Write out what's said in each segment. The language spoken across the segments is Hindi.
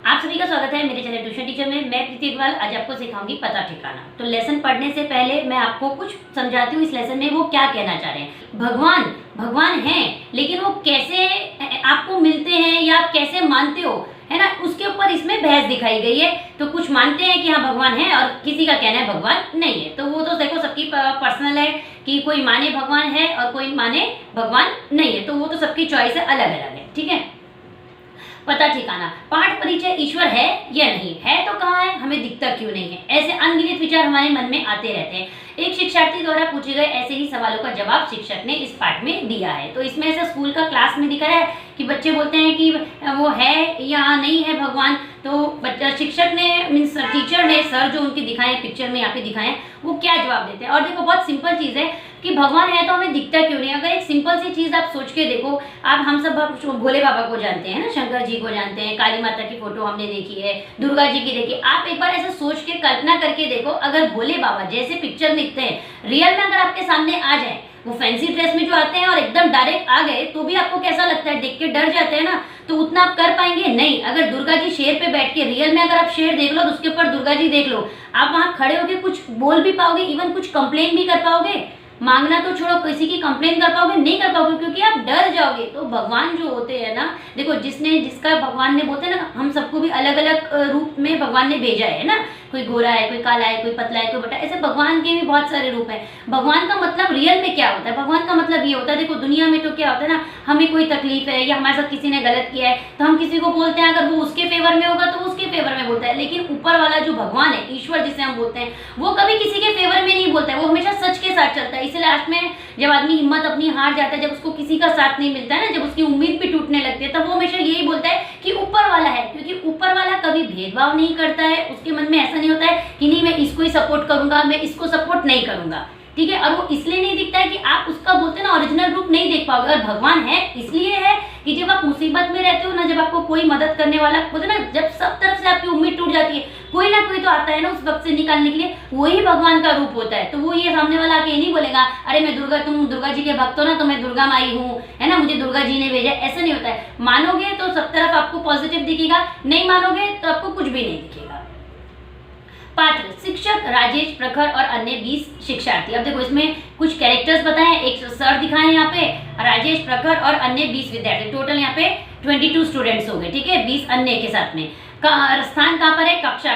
आप सभी का स्वागत है मेरे चैनल ट्यूशन टीचर में। मैं प्रीति अग्रवाल आज आपको सिखाऊंगी पता ठिकाना। तो लेसन पढ़ने से पहले मैं आपको कुछ समझाती हूँ इस लेसन में वो क्या कहना चाह रहे हैं। भगवान हैं, लेकिन वो कैसे आपको मिलते हैं या आप कैसे मानते हो, है ना, उसके ऊपर इसमें बहस दिखाई गई है। तो कुछ मानते हैं कि हाँ भगवान है और किसी का कहना है भगवान नहीं है। तो वो तो देखो सबकी पर्सनल है कि कोई माने भगवान है और कोई माने भगवान नहीं है। तो वो तो सबकी चॉइस है, अलग अलग है, ठीक है। पता ठिकाना, पाठ परिचय, ईश्वर है या नहीं है तो कहाँ है, हमें दिखता क्यों नहीं है, ऐसे अनगिनत विचार हमारे मन में आते रहते हैं। एक शिक्षार्थी द्वारा पूछे गए ऐसे ही सवालों का जवाब शिक्षक ने इस पाठ में दिया है। तो इसमें से स्कूल का क्लास में दिखा है कि बच्चे बोलते हैं कि वो है या नहीं है भगवान। तो बच्चा शिक्षक ने मीन्स टीचर ने सर जो उनके दिखाए पिक्चर में यहाँ पे दिखाए वो क्या जवाब देते हैं। और देखो बहुत सिंपल चीज़ है कि भगवान है तो हमें दिखता क्यों नहीं। अगर एक सिंपल सी चीज़ आप सोच के देखो, आप हम सब भोले बाबा को जानते हैं ना, शंकर जी को जानते हैं, काली माता की फोटो हमने देखी है, दुर्गा जी की देखी। आप एक बार ऐसे सोच के कल्पना करके देखो, अगर भोले बाबा जैसे पिक्चर में दिखते हैं रियल में अगर आपके सामने आ जाए, वो फैंसी ड्रेस में जो आते हैं और एकदम डायरेक्ट आ गए, तो भी आपको कैसा लगता है, देख के डर जाते हैं ना। तो उतना आप कर पाएंगे नहीं। अगर दुर्गा जी शेर पे बैठ के रियल में अगर आप शेर देख लो तो उसके ऊपर दुर्गा जी देख लो, आप वहां खड़े होकर कुछ बोल भी पाओगे, इवन कुछ कंप्लेन भी कर पाओगे, मांगना तो छोड़ो किसी की कंप्लेन कर पाओगे नहीं कर पाओगे, क्योंकि आप डर जाओगे। तो भगवान जो होते हैं ना, देखो जिसका भगवान ने बोलते हैं ना, हम सबको भी अलग अलग रूप में भगवान ने भेजा है ना, कोई गोरा है, कोई काला है, कोई पतला है, कोई बटा, ऐसे भगवान के भी बहुत सारे रूप हैं। भगवान का मतलब रियल में क्या होता है, भगवान का मतलब ये होता है, देखो दुनिया में तो क्या होता है ना, हमें कोई तकलीफ है या हमारे साथ किसी ने गलत किया है तो हम किसी को बोलते हैं, अगर वो उसके फेवर में होगा तो उसके फेवर में बोलता है। लेकिन ऊपर वाला जो भगवान है, ईश्वर जिसे हम बोलते हैं, वो कभी किसी के फेवर में नहीं बोलता है, वो हमेशा सच के साथ चलता है। इसलिए लास्ट में जब आदमी हिम्मत अपनी हार जाता है, जब उसको किसी का साथ नहीं मिलता है ना, जब उसकी उम्मीद भी टूटने लगती है, तब वो हमेशा यही बोलता है कि ऊपर वाला है। क्योंकि ऊपर वाला कभी भेदभाव नहीं करता है, उसके मन में ऐसा नहीं होता है कि नहीं मैं इसको ही सपोर्ट करूंगा, मैं इसको सपोर्ट नहीं करूंगा, ठीक है। और वो इसलिए नहीं दिखता है कि आप उसका बोलते हैं ना ओरिजिनल रूप नहीं देख पाओगे। और भगवान है इसलिए है कि जब आप मुसीबत में रहते हो ना, जब आपको कोई मदद करने वाला बोलते ना, जब सब तरफ से आपकी उम्मीद टूट जाती है, कोई ना कोई तो आता है ना उस वक्त से निकालने के लिए, वही भगवान का रूप होता है। तो वो ये सामने वाला आके नहीं बोलेगा अरे मैं दुर्गा, तुम दुर्गा जी के भक्त हो ना तो मैं दुर्गा माई हूँ, है ना, मुझे दुर्गा जी ने भेजा, ऐसा नहीं होता है। मानोगे तो सब तरफ आपको पॉजिटिव दिखेगा, नहीं मानोगे तो आपको कुछ भी नहीं दिखेगा। पात्र, शिक्षक राजेश, प्रखर और अन्य 20 शिक्षार्थी। अब देखो इसमें कुछ कैरेक्टर्स बताएं, एक सर दिखाए यहाँ पे, राजेश, प्रखर और अन्य 20 विद्यार्थी। टोटल यहाँ पे 22 स्टूडेंट्स हो गए, ठीक है, 20 अन्य के साथ में। स्थान कहाँ पर है, कक्ष।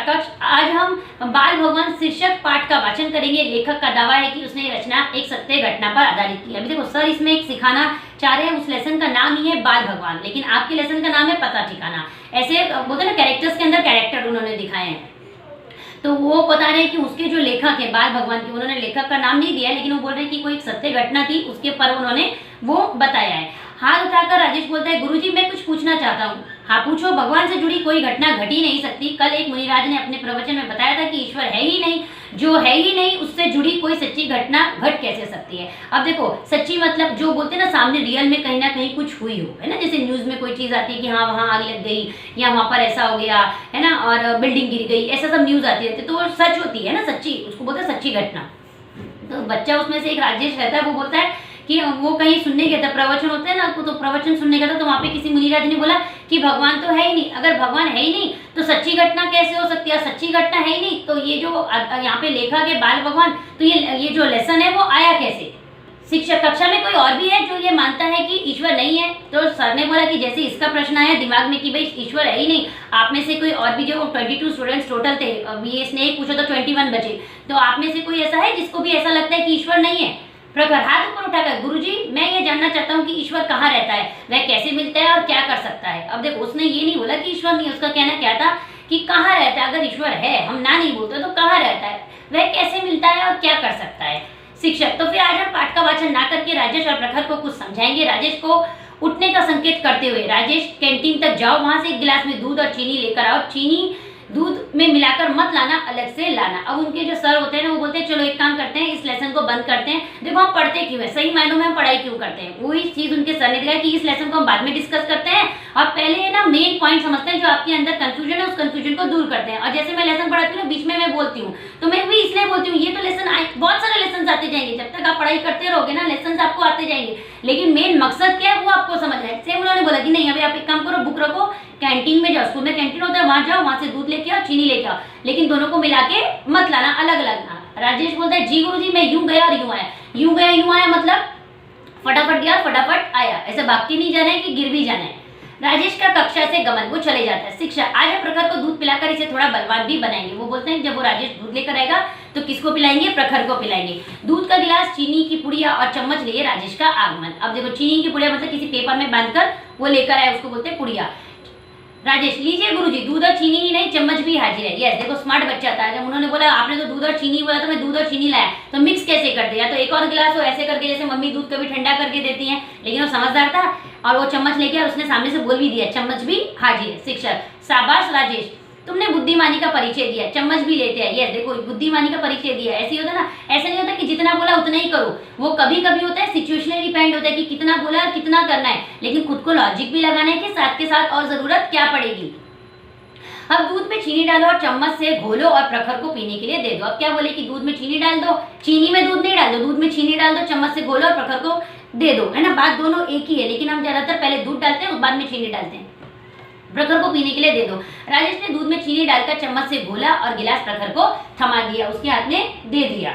आज हम बाल भगवान शीर्षक पाठ का वाचन करेंगे। लेखक का दावा है कि उसने रचना एक सत्य घटना पर आधारित की है। अभी देखो सर इसमें एक सिखाना चाह रहे हैं, उस लेसन का नाम ही है बाल भगवान, लेकिन आपके लेसन का नाम है पता ठिकाना। ऐसे बोलते ना कैरेक्टर्स के अंदर कैरेक्टर उन्होंने दिखाए हैं। तो वो बता रहे हैं कि उसके जो लेखक है बाल भगवान के, उन्होंने लेखक का नाम नहीं दिया है, लेकिन वो बोल रहे हैं कि कोई एक सत्य घटना थी उसके पर उन्होंने वो बताया है। हाथ उठाकर राजेश बोलता है गुरुजी मैं कुछ पूछना चाहता हूँ। हाँ पूछो, भगवान से जुड़ी कोई घटना घट ही नहीं सकती। कल एक मुनिराज ने अपने प्रवचन में बताया था कि ईश्वर है ही नहीं, जो है ही नहीं उससे जुड़ी कोई सच्ची घटना घट कैसे सकती है। अब देखो सच्ची मतलब जो बोलते हैं ना, सामने रियल में कहीं ना कहीं कुछ हुई हो, है ना, जैसे न्यूज में कोई चीज आती है कि हाँ वहाँ आग लग गई या वहाँ पर ऐसा हो गया, है ना, और बिल्डिंग गिर गई, ऐसा सब न्यूज आती रहती है, तो वो सच होती है ना, सच्ची, उसको बोलते हैं सच्ची घटना। तो बच्चा उसमें से एक राजेश रहता है, वो बोलता है कि वो कहीं सुनने गया था, प्रवचन होते हैं ना, तो प्रवचन सुनने गया था, तो वहाँ पे किसी मुनिराज ने बोला कि भगवान तो है ही नहीं। अगर भगवान है ही नहीं तो सच्ची घटना कैसे हो सकती है, सच्ची घटना है ही नहीं तो ये जो यहाँ पे लेखक है बाल भगवान, तो ये जो लेसन है वो आया कैसे। शिक्षक, कक्षा में कोई और भी है जो ये मानता है कि ईश्वर नहीं है। तो सर ने बोला कि जैसे इसका प्रश्न आया दिमाग में कि भाई ईश्वर है ही नहीं, आप में से कोई और भी, जो 22 स्टूडेंट्स टोटल थे, ये इसने एक पूछा तो 21 बचे, तो आप में से कोई ऐसा है जिसको भी ऐसा लगता है कि ईश्वर नहीं है। प्रखर हाथ ऊपर उठाकर गुरुजी मैं ये जानना चाहता हूँ कि ईश्वर कहाँ रहता है, वह कैसे मिलता है और क्या कर सकता है। अब देखो उसने ये नहीं बोला कि ईश्वर नहीं, उसका कहना क्या था कि कहाँ रहता है। अगर ईश्वर है, हम ना नहीं बोलते, तो कहाँ रहता है, वह कैसे मिलता है और क्या कर सकता है। शिक्षक, तो फिर आज हम पाठ का वाचन ना करके राजेश और प्रखर को कुछ समझाएंगे। राजेश को उठने का संकेत करते हुए, राजेश कैंटीन तक जाओ, वहां से एक गिलास में दूध और चीनी लेकर आओ, चीनी दूध में मिलाकर मत लाना, अलग से लाना। अब उनके जो सर होते हैं ना, वो बोलते हैं चलो एक काम करते हैं, इस लेसन को बंद करते हैं। देखो हम पढ़ते क्यों है, सही मायनों में हम पढ़ाई क्यों करते हैं, वही चीज उनके सर ने दिखाया कि इस लेसन को हम बाद में डिस्कस करते हैं और पहले है ना मेन पॉइंट समझते हैं, जो आपके अंदर कंफ्यूजन है उस कंफ्यूजन को दूर करते हैं। और जैसे मैं लेसन पढ़ाती हूँ बीच में मैं बोलती हूँ, तो मैं भी इसलिए बोलती हूँ, ये तो लेसन बहुत सारे लेसन आते जाएंगे, जब तक आप पढ़ाई करते रहोगे ना लेसन आपको आते जाएंगे, लेकिन मेन मकसद क्या है वो आपको समझना है। सेम उन्होंने बोला कि नहीं अभी आप एक काम करो, बुक रखो, कैंटीन में जाओ, स्कूल में कैंटीन होता है, वहां जाओ, वहां से दूध लेके आओ, चीनी लेके आओ, लेकिन दोनों को मिला के मत लाना, अलग अलग लाना। राजेश बोलता है जी गुरुजी मैं यूं गया और यूं आया। यूं गया यूं आया मतलब फटाफट गया फटाफट आया, ऐसे भाग के नहीं जाना है कि गिर भी जाना है। राजेश का कक्षा से गमन, वो चले जाता है। शिक्षा, आज हम प्रखर को दूध पिलाकर इसे थोड़ा बलवान भी बनाएंगे। वो बोलते हैं जब वो राजेश दूध लेकर आएगा तो किसको पिलाएंगे, प्रखर को पिलाएंगे। दूध का गिलास, चीनी की पुड़िया और चम्मच लिए राजेश का आगमन। अब देखो चीनी की पुड़िया मतलब किसी पेपर में बांधकर वो लेकर आए, उसको बोलते हैं पुड़िया। राजेश, लीजिए गुरुजी, दूध और चीनी ही नहीं चम्मच भी हाजिर है। यस, देखो स्मार्ट बच्चा था, जब उन्होंने बोला आपने तो दूध और चीनी बोला तो मैं दूध और चीनी लाया, तो मिक्स कैसे कर दिया, तो एक और गिलास हो ऐसे करके जैसे मम्मी दूध कभी ठंडा करके देती हैं, लेकिन वो समझदार था और वो चम्मच लेके और उसने सामने से बोल भी दिया चम्मच भी हाजिर है। शिक्षक, शाबाश राजेश, तुमने बुद्धिमानी का परिचय दिया, चम्मच भी लेते हैं। ये देखो बुद्धिमानी का परिचय दिया। ऐसे ही होता ना, ऐसा नहीं होता कि जितना बोला उतना ही करो, वो कभी कभी होता है सिचुएशनल डिपेंड होता है कि कितना बोला और कितना करना है, लेकिन खुद को लॉजिक भी लगाना है कि साथ के साथ और जरूरत क्या पड़ेगी। अब दूध में चीनी डालो और चम्मच से घोलो और प्रखर को पीने के लिए दे दो। अब क्या बोले कि दूध में चीनी डाल दो, चीनी में दूध नहीं डाल दो, दूध में चीनी डाल दो, चम्मच से घोलो और प्रखर को दे दो, है ना, बात दोनों एक ही है, लेकिन हम ज्यादातर पहले दूध डालते हैं बाद में चीनी डालते हैं। प्रखर को पीने के लिए दे दो। राजेश ने दूध में चीनी डालकर चम्मच से घोला और गिलास प्रखर को थमा दिया, उसके हाथ में दे दिया।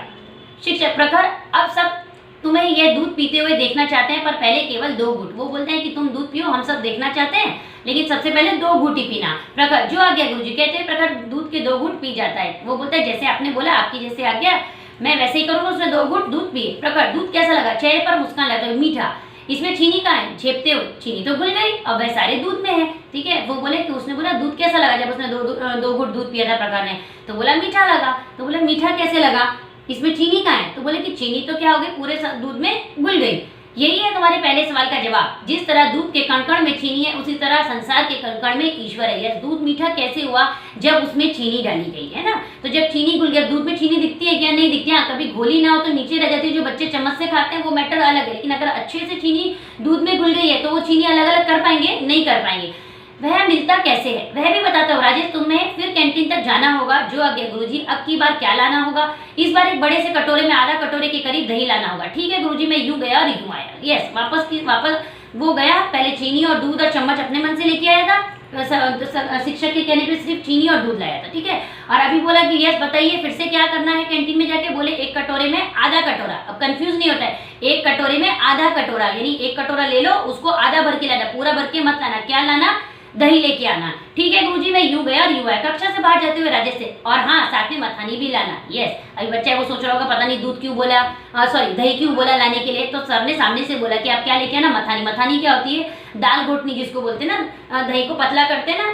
शिक्षक, प्रखर अब सब तुम्हें यह दूध पीते हुए देखना चाहते हैं, पर पहले केवल 2 घूंट। वो बोलते हैं कि तुम दूध पियो, हम सब देखना चाहते हैं, लेकिन सबसे पहले 2 घूंट ही पीना। प्रखर, जो आज्ञा गुरुजी, कहते हैं प्रखर दूध के 2 घूंट पी जाता है। वो बोलता है जैसे आपने बोला, आपकी जैसे आज्ञा मैं वैसे ही करूंगा। उसने 2 घूंट दूध पिए। प्रखर, दूध कैसा लगा, चेहरे पर मुस्कान लाते हुए, मीठा। इसमें चीनी कहाँ है, झेपते हुए, चीनी तो घुल गई, अब वह सारे दूध में है, ठीक है। वो बोले कि उसने बोला दूध कैसा लगा, जब उसने 2 घूंट दूध पिया था प्रखर ने, तो बोला मीठा लगा। तो बोले मीठा कैसे लगा, इसमें चीनी कहाँ है, तो बोले कि चीनी तो क्या हो गई, पूरे दूध में घुल गई। यही है तुम्हारे पहले सवाल का जवाब। जिस तरह दूध के कण-कण में चीनी है, उसी तरह संसार के कण-कण में ईश्वर है। यह दूध मीठा कैसे हुआ, जब उसमें चीनी डाली गई, है ना। तो जब चीनी घुल गया, दूध में चीनी दिखती है क्या, नहीं दिखती है, कभी घोली ना हो तो नीचे रह जाती है। जो बच्चे चम्मच से खाते हैं वो मैटर अलग है, लेकिन अगर अच्छे से चीनी दूध में घुल गई है तो वो चीनी अलग अलग कर पाएंगे, नहीं कर पाएंगे। वह मिलता कैसे है, वह भी बताता हूँ। राजेश, तुम्हें फिर कैंटीन तक जाना होगा, जो आज्ञा गुरुजी। अब की बार क्या लाना होगा, इस बार एक बड़े से कटोरे में आधा कटोरे के करीब दही लाना होगा। ठीक है गुरुजी, मैं यूं गया और यूं आया। यस, वापस वो गया, पहले चीनी और दूध और चम्मच अपने मन से लेके आया था, शिक्षक के कहने पे सिर्फ चीनी और दूध लाया था, ठीक है। और अभी बोला कि यस बताइए फिर से क्या करना है कैंटीन में जाके, बोले 1 कटोरे में आधा कटोरा। अब कंफ्यूज नहीं होता है, 1 कटोरे में आधा कटोरा, यानी 1 कटोरा ले लो, उसको आधा भर के लाना, पूरा भर के मत लाना। क्या लाना, दही लेके आना। ठीक है गुरुजी, मैं यूं गया और यूं आया। कक्षा से बाहर जाते हुए राजेश से, और हाँ साथ में मथानी भी लाना। यस, अभी बच्चा वो सोच रहा होगा पता नहीं दूध क्यों बोला, सॉरी दही क्यों बोला लाने के लिए, तो सर ने सामने से बोला कि आप क्या लेके आना, मथानी। मथानी क्या होती है, दाल घोटनी जिसको बोलते हैं ना, दही को पतला करते हैं ना,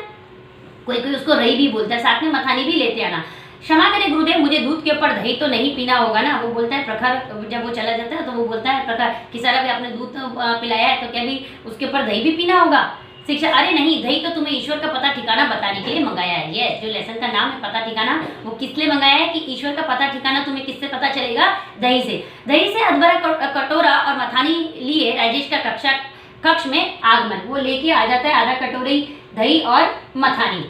कोई कोई उसको रही भी बोलता है। साथ में मथानी भी लेते आना। क्षमा करें गुरुदेव, मुझे दूध के ऊपर दही तो नहीं पीना होगा ना। वो बोलता है प्रखर, जब वो चला जाता है तो वो बोलता है प्रखर कि सर अभी आपने दूध पिलाया है तो क्या भी उसके ऊपर दही भी पीना होगा। शिक्षा, अरे नहीं, दही तो तुम्हें ईश्वर का पता ठिकाना बताने के लिए मंगाया है। ये जो लेसन का नाम है पता ठिकाना, वो किस लिए मंगाया है कि ईश्वर का पता ठिकाना तुम्हें किससे पता चलेगा, दही से। दही से अधभरा कटोरा और मथानी लिए राजेश का कक्ष में आगमन। वो लेके आ जाता है आधा कटोरी दही और मथानी।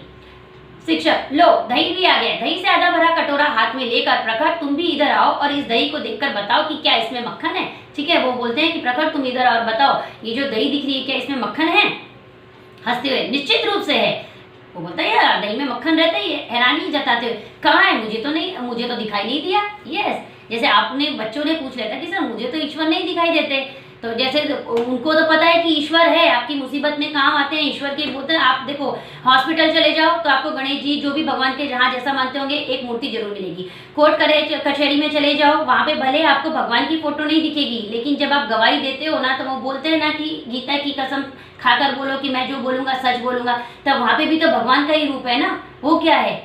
शिक्षक, लो दही भी आ गया। दही से आधा भरा कटोरा हाथ में लेकर प्रखर तुम भी इधर आओ और इस दही को देखकर बताओ कि क्या इसमें मक्खन है। ठीक है, वो बोलते हैं कि प्रखर तुम इधर और बताओ ये जो दही दिख रही है क्या इसमें मक्खन है। हंसते हुए, निश्चित रूप से है। वो बोलता है यार दही में मक्खन रहता ही है। हैरानी जताते हुए, कहाँ है, मुझे तो दिखाई नहीं दिया। यस, जैसे आपने बच्चों ने पूछ लिया था कि सर मुझे तो ईश्वर नहीं दिखाई देते, तो जैसे उनको तो पता है कि ईश्वर है, आपकी मुसीबत में काम आते हैं ईश्वर के। बोलते हैं आप देखो हॉस्पिटल चले जाओ तो आपको गणेश जी जो भी भगवान के जहाँ जैसा मानते होंगे एक मूर्ति जरूर मिलेगी। कोर्ट कचहरी में चले जाओ, वहाँ पे भले आपको भगवान की फोटो नहीं दिखेगी, लेकिन जब आप गवाही देते हो ना तो वो बोलते हैं ना कि गीता की कसम खाकर बोलो कि मैं जो बोलूंगा सच बोलूंगा, तब वहाँ पे भी तो भगवान का ही रूप है ना। वो क्या है,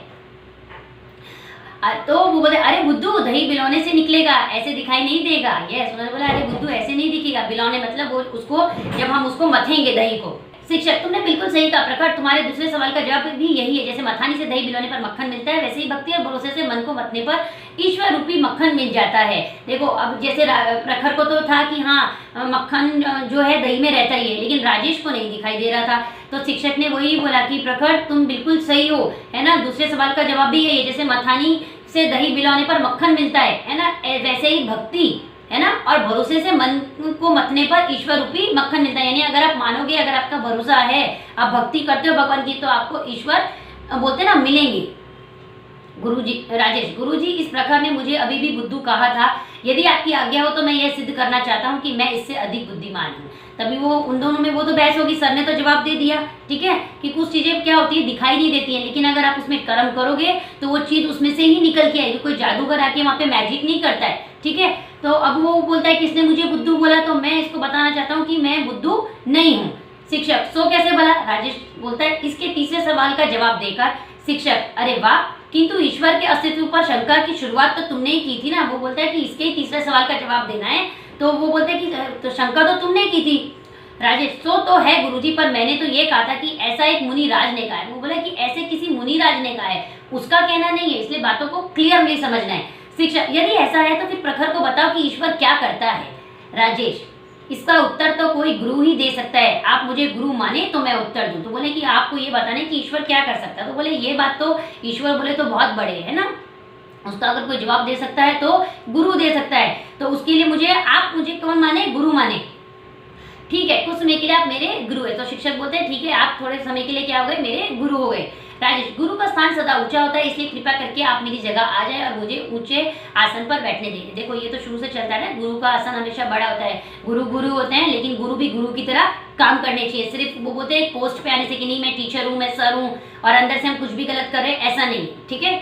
तो वो बोले अरे बुद्धू दही बिलौने से निकलेगा, ऐसे दिखाई नहीं देगा। यस, उन्होंने बोला अरे बुद्धू ऐसे नहीं दिखेगा, बिलौने मतलब वो उसको जब हम उसको मथेंगे दही को। शिक्षक, तुमने बिल्कुल सही कहा प्रखर, तुम्हारे दूसरे सवाल का जवाब भी यही है। जैसे मथानी से दही बिलौने पर मक्खन मिलता है, वैसे ही भक्ति और भरोसे से मन को मथने पर ईश्वर रूपी मक्खन मिल जाता है। देखो अब जैसे प्रखर को तो था कि हाँ मक्खन जो है दही में रहता ही है, लेकिन राजेश को नहीं दिखाई दे रहा था। तो शिक्षक ने वही बोला कि प्रखर तुम बिल्कुल सही हो, है ना। दूसरे सवाल का जवाब भी यही है, जैसे मथानी से दही बिलौने पर मक्खन मिलता है ना, वैसे ही भक्ति, है ना। और भरोसे से मन को मतने पर ईश्वर रूपी मक्खन मिलता है, यानी अगर आप मानोगे, अगर आपका भरोसा है, आप भक्ति करते हो भगवान की, तो आपको ईश्वर बोलते ना मिलेंगे। गुरुजी राजेश, गुरुजी इस प्रकार ने मुझे अभी भी बुद्धू कहा था, यदि आपकी आज्ञा हो तो मैं यह सिद्ध करना चाहता हूँ कि मैं इससे अधिक बुद्धिमान हूँ। तभी वो उन दोनों में वो तो बहस होगी, सर ने तो जवाब दे दिया, ठीक है, कि कुछ चीजें क्या होती है दिखाई नहीं देती हैं, लेकिन अगर आप उसमें कर्म करोगे तो वो चीज उसमें से ही निकल के आएगी। कोई जादूगर आके वहाँ पे मैजिक नहीं करता है, ठीक है। तो अब वो बोलता है किसने मुझे बुद्धू बोला, तो मैं इसको बताना चाहता हूँ कि मैं बुद्धू नहीं हूँ। शिक्षक, सो कैसे बोला? राजेश बोलता है इसके तीसरे सवाल का जवाब देकर। शिक्षक, अरे वाह, किंतु ईश्वर के अस्तित्व पर शंका की शुरुआत तो तुमने ही की थी ना। वो बोलता है कि इसके ही तीसरे सवाल का जवाब देना है, तो वो बोलते हैं कि तो शंका तो तुमने की थी। राजेश, सो तो है गुरुजी, पर मैंने तो ये कहा था कि ऐसा एक मुनि राज ने कहा है। वो बोला कि ऐसे किसी मुनि राज ने कहा है, उसका कहना नहीं है, इसलिए बातों को क्लियरली समझना है। शिक्षक, यदि ऐसा है तो फिर प्रखर को बताओ कि ईश्वर क्या करता है। राजेश, इसका उत्तर तो कोई गुरु ही दे सकता है, आप मुझे गुरु माने तो मैं उत्तर दूं। तो बोले कि आपको ये बताने कि ईश्वर क्या कर सकता है। तो बोले ये बात तो ईश्वर बोले तो बहुत बड़े है ना, उसका अगर कोई जवाब दे सकता है तो गुरु दे सकता है, तो उसके लिए आप मुझे कौन माने? गुरु माने, ठीक है, कुछ समय के लिए आप मेरे गुरु है। तो शिक्षक बोलते हैं ठीक है, आप थोड़े समय के लिए क्या हो गए, मेरे गुरु हो गए। राजेश, गुरु का स्थान सदा ऊंचा होता है, इसलिए कृपा करके आप मेरी जगह आ जाए और मुझे ऊंचे आसन पर बैठने दें। देखो ये तो शुरू से चलता है ना, गुरु का आसन हमेशा बड़ा होता है, गुरु गुरु होते हैं, लेकिन गुरु भी गुरु की तरह काम करने चाहिए। सिर्फ वो बोलते हैं पोस्ट पे आने से कि नहीं मैं टीचर हूँ, मैं सर हूँ और अंदर से हम कुछ भी गलत कर रहे हैं, ऐसा नहीं, ठीक है।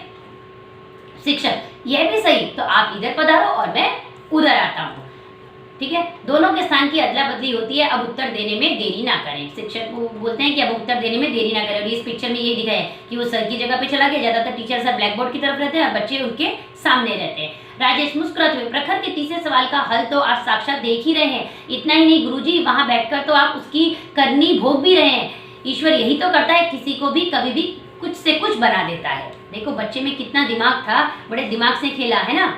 शिक्षक, यह भी सही, तो आप इधर पधारो और मैं उधर आता हूँ, ठीक है। दोनों के स्थान की अदला बदली होती है, अब उत्तर देने में देरी ना करें। शिक्षक वो बोलते हैं कि अब उत्तर देने में देरी ना करें। और इस पिक्चर में ये दिखा है कि वो सर की जगह पे चला गया, ज्यादातर टीचर सर ब्लैक बोर्ड की तरफ रहते हैं और बच्चे उनके सामने रहते हैं। राजेश मुस्कुराते हुए, प्रखर के तीसरे सवाल का हल तो आप साक्षात देख ही रहे हैं। इतना ही नहीं गुरुजी, वहां बैठकर तो आप उसकी करनी भोग भी रहे हैं। ईश्वर यही तो करता है, किसी को भी कभी भी कुछ से कुछ बना देता है। देखो बच्चे में कितना दिमाग था, बड़े दिमाग से खेला है ना।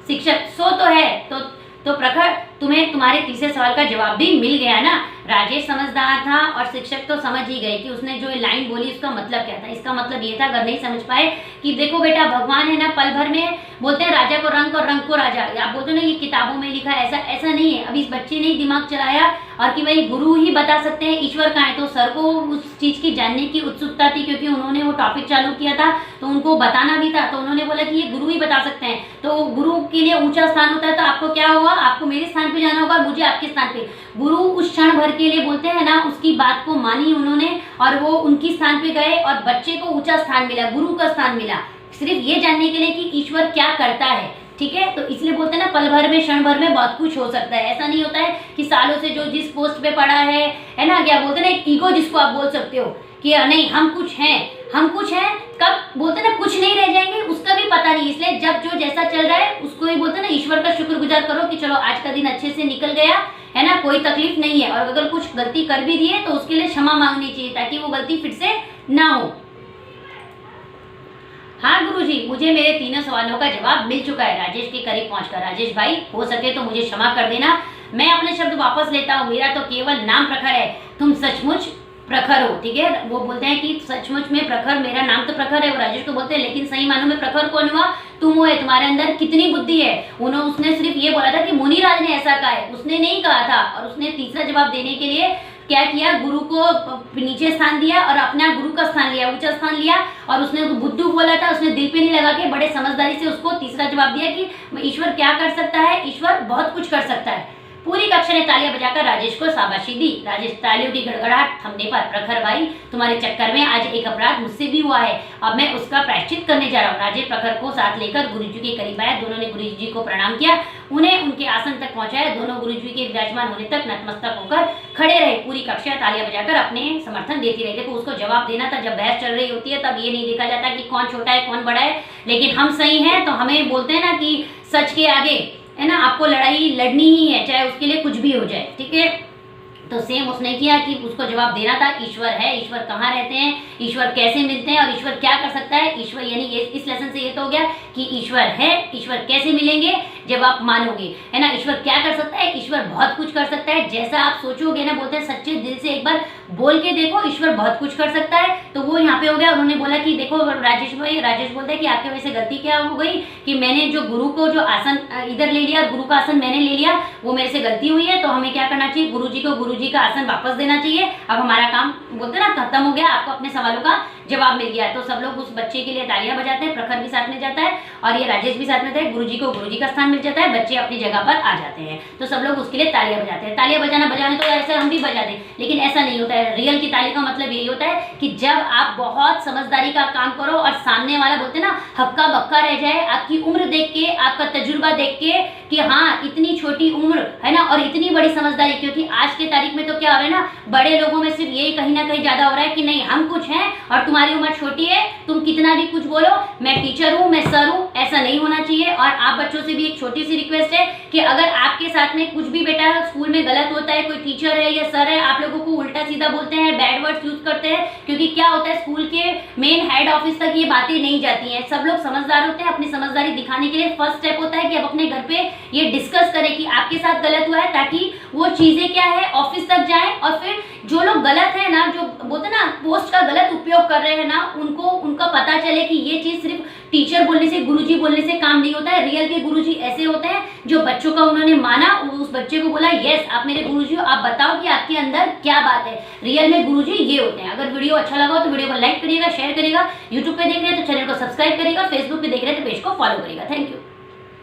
शिक्षक, सो तो है, तो प्रखर तुम्हें तुम्हारे तीसरे सवाल का जवाब भी मिल गया ना। राजेश समझदार था और शिक्षक तो समझ ही गए कि उसने जो लाइन बोली उसका मतलब क्या था। इसका मतलब ये था, अगर नहीं समझ पाए, कि देखो बेटा भगवान है ना, पल भर में बोलते हैं राजा को रंक और रंक को राजा। आप बोलते हो ना ये किताबों में लिखा है, ऐसा नहीं है। अभी इस बच्चे ने ही दिमाग चलाया और कि भाई गुरु ही बता सकते हैं ईश्वर कहाँ है। तो सर को उस चीज की जानने की उत्सुकता थी, क्योंकि उन्होंने वो टॉपिक चालू किया था तो उनको बताना भी था, तो उन्होंने बोला कि ये गुरु ही बता सकते हैं। तो गुरु के लिए ऊंचा स्थान होता है, तो आपको क्या होगा, आपको मेरे स्थान पे जाना होगा, मुझे आपके स्थान पे। गुरु उस क्षण भर के लिए बोलते हैं ना, उसकी बात को मानी उन्होंने और वो उनकी स्थान पे गए और बच्चे को ऊंचा स्थान मिला, गुरु का स्थान मिला, सिर्फ ये जानने के लिए कि ईश्वर क्या करता है, ठीक है। तो इसलिए बोलते हैं ना, पल भर में क्षण भर में बहुत कुछ हो सकता है। ऐसा नहीं होता है कि सालों से जो जिस पोस्ट पे पड़ा है ना, क्या बोलते हैं ना, एक ईगो जिसको आप बोल सकते हो कि नहीं हम कुछ हैं, कब बोलते ना कुछ नहीं रह जाएंगे, उसका भी पता नहीं। इसलिए जब जो जैसा चल रहा है उसको ही बोलते ना, ईश्वर का शुक्रगुजार करो कि चलो आज का दिन अच्छे से निकल गया है ना, कोई तकलीफ नहीं है। और अगर कुछ गलती कर भी दिए तो उसके लिए क्षमा मांगनी चाहिए, ताकि वो गलती फिर से ना हो। हाँ गुरुजी, मुझे मेरे तीनों सवालों का जवाब मिल चुका है। राजेश के करीब पहुंचकर, राजेश भाई हो सके तो मुझे क्षमा कर देना, मैं अपने शब्द वापस लेता हूँ, मेरा तो केवल नाम प्रखर है, तुम सचमुच प्रखर हो, ठीक है। वो बोलते हैं कि सचमुच में प्रखर, मेरा नाम तो प्रखर है। वो राजेश को बोलते हैं लेकिन सही मानों में प्रखर कौन हुआ, तुम हो, तुम्हारे अंदर कितनी बुद्धि है। उसने सिर्फ ये बोला था कि मुनिराज ने ऐसा कहा है, उसने नहीं कहा था। और उसने तीसरा जवाब देने के लिए क्या किया, गुरु को नीचे स्थान दिया और अपना गुरु का स्थान लिया, ऊंचा स्थान लिया। और उसने बुद्धू बोला था, उसने दिल पे नहीं लगा के बड़े समझदारी से उसको तीसरा जवाब दिया कि ईश्वर क्या कर सकता है, ईश्वर बहुत कुछ कर सकता है। पूरी कक्षा ने तालियां बजाकर राजेश को शाबाशी दी। राजेश, तालियों की गड़गड़ाहट थमने पर, प्रखर भाई तुम्हारे चक्कर में आज एक अपराध मुझसे भी हुआ है, अब मैं उसका प्रायश्चित करने जा रहा हूँ। राजेश प्रखर को साथ लेकर गुरुजी के करीब आया, दोनों ने गुरुजी को प्रणाम किया, उन्हें उनके आसन तक पहुंचाया। दोनों गुरुजी के विराजमान होने तक नतमस्तक होकर खड़े रहे। पूरी कक्षा तालियां बजाकर अपने समर्थन देती रही। देखो उसको जवाब देना था, जब बहस चल रही होती है तब ये नहीं देखा जाता कि कौन छोटा है कौन बड़ा है, लेकिन हम सही हैं तो हमें बोलते हैं ना कि सच के आगे है ना, आपको लड़ाई लड़नी ही है, चाहे उसके लिए कुछ भी हो जाए, ठीक है। तो सेम उसने किया कि उसको जवाब देना था, ईश्वर है, ईश्वर कहाँ रहते हैं, ईश्वर कैसे मिलते हैं और ईश्वर क्या कर सकता है। ईश्वर यानी इस लेसन से ये तो हो गया कि ईश्वर है, ईश्वर कैसे मिलेंगे, जब आप मानोगे, है ना। ईश्वर क्या कर सकता है? ईश्वर बहुत कुछ कर सकता है, जैसा आप सोचोगे ना, बोलते हैं सच्चे दिल से एक बार बोल के देखो, ईश्वर बहुत कुछ कर सकता है। तो वो यहाँ पे हो गया, उन्होंने बोला कि देखो राजेश भाई, राजेश बोलते हैं कि आपके वजह से गलती क्या हो गई कि मैंने जो गुरु को जो आसन इधर ले लिया, गुरु का आसन मैंने ले लिया, वो मेरे से गलती हुई है। तो हमें क्या करना चाहिए? गुरु जी को गुरु जी का आसन वापस देना चाहिए। अब हमारा काम, बोलते हैं ना, खत्म हो गया, आपको अपने सवालों का जवाब मिल गया। तो सब लोग उस बच्चे के लिए तालियां बजाते हैं, प्रखर भी साथ में जाता है और ये राजेश भी साथ में था। गुरु जी को गुरु जी का स्थान मिल जाता है, बच्चे अपनी जगह पर आ जाते हैं। तो सब लोग उसके लिए तालियां बजाते हैं। तालियां बजाने तो ऐसे हम भी बजा दें, लेकिन ऐसा नहीं होता है। रियल की ताली का मतलब यही होता है कि जब आप बहुत समझदारी का काम करो और सामने वाला, बोलते हैं ना, हक्का बक्का रह जाए आपकी उम्र देख के, आपका तजुर्बा देख के कि हाँ इतनी छोटी उम्र है ना और इतनी बड़ी समझदारी। क्योंकि आज के तारीख में तो क्या हो रहा है ना, बड़े लोगों में सिर्फ यही कहीं ना कहीं ज्यादा हो रहा है कि नहीं हम कुछ हैं और तुम्हारी उम्र छोटी है, तुम कितना भी कुछ बोलो, मैं टीचर हूँ, मैं सर हूँ। ऐसा नहीं होना चाहिए। और आप बच्चों से भी एक छोटी सी रिक्वेस्ट है कि अगर आपके साथ में कुछ भी बेटा स्कूल में गलत होता है, कोई टीचर है या सर है आप लोगों को उल्टा सीधा बोलते हैं, बैड वर्ड्स यूज करते हैं, क्योंकि क्या होता है स्कूल के मेन हेड ऑफिस तक ये बातें नहीं जाती हैं। सब लोग समझदार होते हैं, अपनी समझदारी दिखाने के लिए फर्स्ट स्टेप होता है कि आप अपने घर पे ये डिस्कस करें कि आपके साथ गलत हुआ है, ताकि वो चीजें क्या है ऑफिस तक जाए। और फिर जो लोग गलत है ना, जो बोलते ना पोस्ट का गलत उपयोग कर रहे हैं ना, उनको उनका पता चले कि ये चीज सिर्फ टीचर बोलने से, गुरुजी बोलने से काम नहीं होता है। रियल के गुरुजी ऐसे होते हैं जो बच्चों का उन्होंने माना, उस बच्चे को बोला यस आप मेरे गुरुजी हो, आप बताओ कि आपके अंदर क्या बात है। रियल में गुरुजी ये होते हैं। अगर वीडियो अच्छा लगा हो तो वीडियो को लाइक करिएगा, शेयर करिएगा। यूट्यूब पे देख रहे हैं तो चैनल को सब्सक्राइब करिएगा, फेसबुक पे देख रहे हैं तो पेज को फॉलो करिएगा। Thank you.